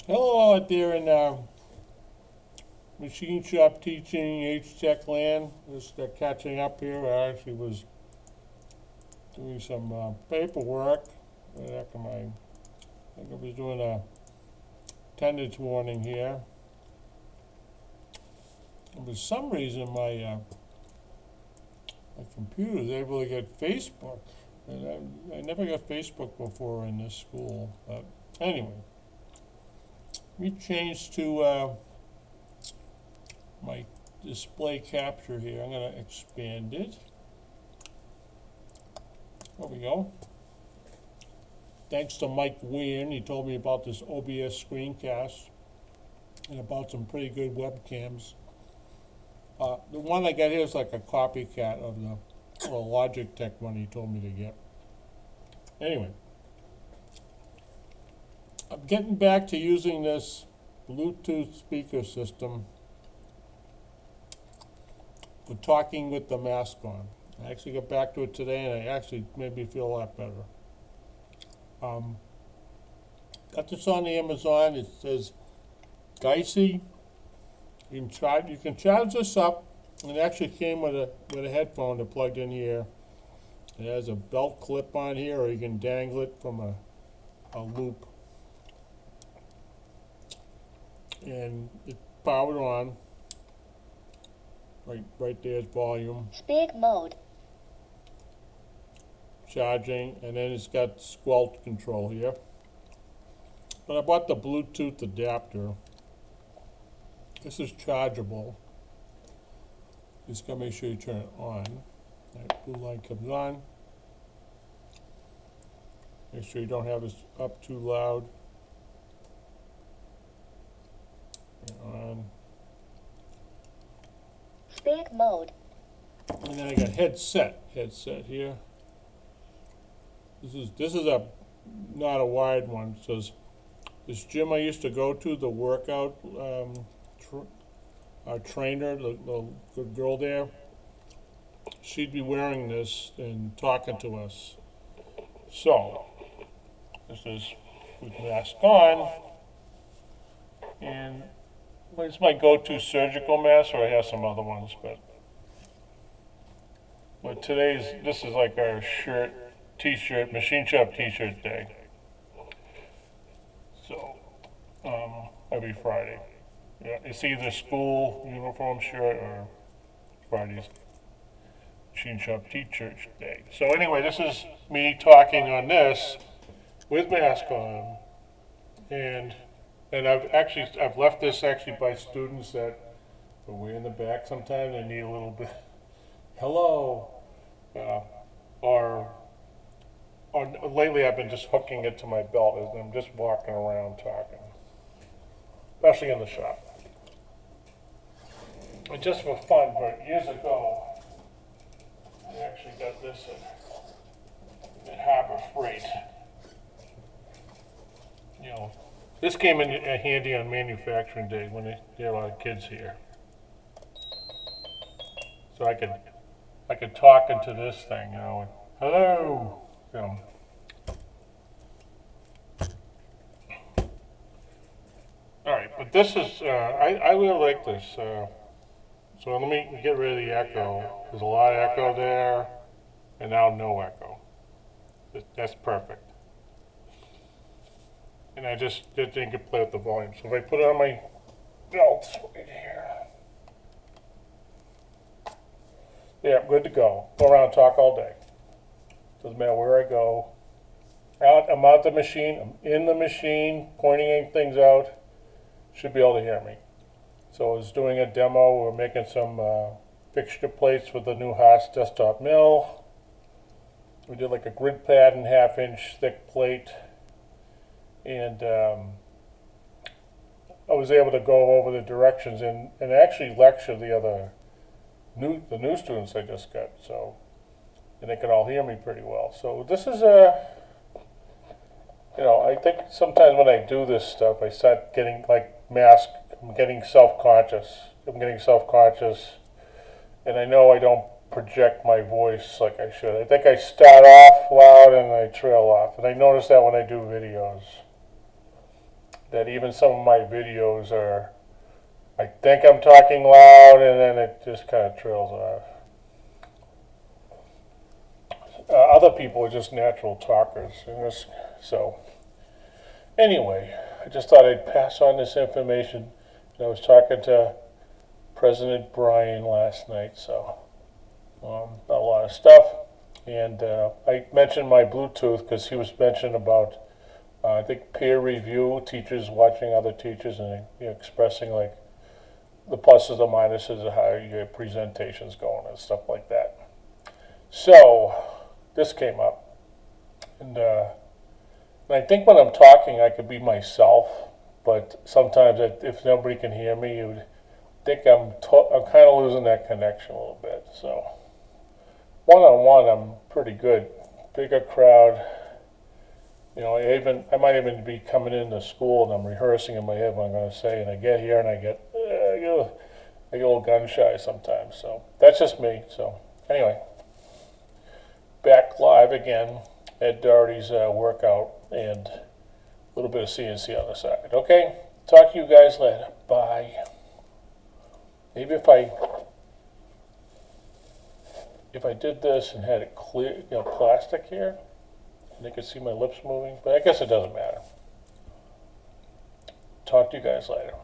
Hello out there in machine shop teaching H-Tech land. Just catching up here. I actually was doing some paperwork. Where the heck am I? I think I was doing a attendance warning here. And for some reason my computer is able to get Facebook. And I never got Facebook before in this school. But anyway, we changed to my display capture here. I'm going to expand it. There we go. Thanks to Mike Weirn, he told me about this OBS screencast and about some pretty good webcams. The one I got here is like a copycat of the Logitech one he told me to get. Anyway, I'm getting back to using this Bluetooth speaker system for talking with the mask on. I actually got back to it today and it actually made me feel a lot better. Got this on the Amazon. It says Geisy. You can charge this up, and it actually came with a headphone that plugged in here. It has a belt clip on here, or you can dangle it from a loop. And it's powered on. Right there's volume. Speak mode. Charging, and then it's got squelch control here. But I bought the Bluetooth adapter. This is chargeable. Just gotta make sure you turn it on. That blue light comes on. Make sure you don't have this up too loud. On. Speak mode. And then I got headset here. This is a not a wide one. It says this gym I used to go to, the workout our trainer, the good girl there, she'd be wearing this and talking to us. So this is with mask on, and it's my go-to surgical mask, or I have some other ones, but this is like our t-shirt, machine shop t-shirt day. So every Friday. Yeah, it's either school uniform shirt or Friday's machine shop t-shirt day. So anyway, this is me talking on this with mask on, and I've left this actually by students that are way in the back. Sometimes they need a little bit hello, or lately I've been just hooking it to my belt as I'm just walking around talking, especially in the shop. And just for fun, but years ago, I actually got this at Harbor Freight. You know, this came in handy on manufacturing day when they had a lot of kids here. So I could talk into this thing, you know, and, hello, you know. All right, but this is, I really like this. So let me get rid of the echo. There's a lot of echo there, and now no echo. That's perfect. And I just didn't get play with the volume. So if I put it on my belt right here. Yeah, I'm good to go. Go around and talk all day. Doesn't matter where I go. I'm out the machine, I'm in the machine, pointing things out. Should be able to hear me. So I was doing a demo. We're making some fixture plates with the new Haas desktop mill. We did like a grid pad and 1/2 inch thick plate. And I was able to go over the directions and actually lecture the new students I just got. So, and they could all hear me pretty well. So this is I think sometimes when I do this stuff, I start getting I'm getting self-conscious. And I know I don't project my voice like I should. I think I start off loud and I trail off. And I notice that when I do videos. that even some of my videos are, I think I'm talking loud and then it just kind of trails off. Other people are just natural talkers. So, anyway, I just thought I'd pass on this information. I was talking to President Brian last night, so a lot of stuff. And I mentioned my Bluetooth because he was mentioning about, I think, peer review, teachers watching other teachers and expressing like the pluses and minuses of how your presentation's going and stuff like that. So this came up, and I think when I'm talking, I could be myself, but sometimes if nobody can hear me, you would think I'm kind of losing that connection a little bit. So one-on-one, I'm pretty good. Bigger crowd. I might even be coming into school and I'm rehearsing in my head what I'm going to say, and I get here and I get a little gun shy sometimes. So that's just me. So anyway, back live again at Doherty's workout and a little bit of CNC on the side. Okay, talk to you guys later. Bye. Maybe if I did this and had it clear, plastic here, and they could see my lips moving, but I guess it doesn't matter. Talk to you guys later.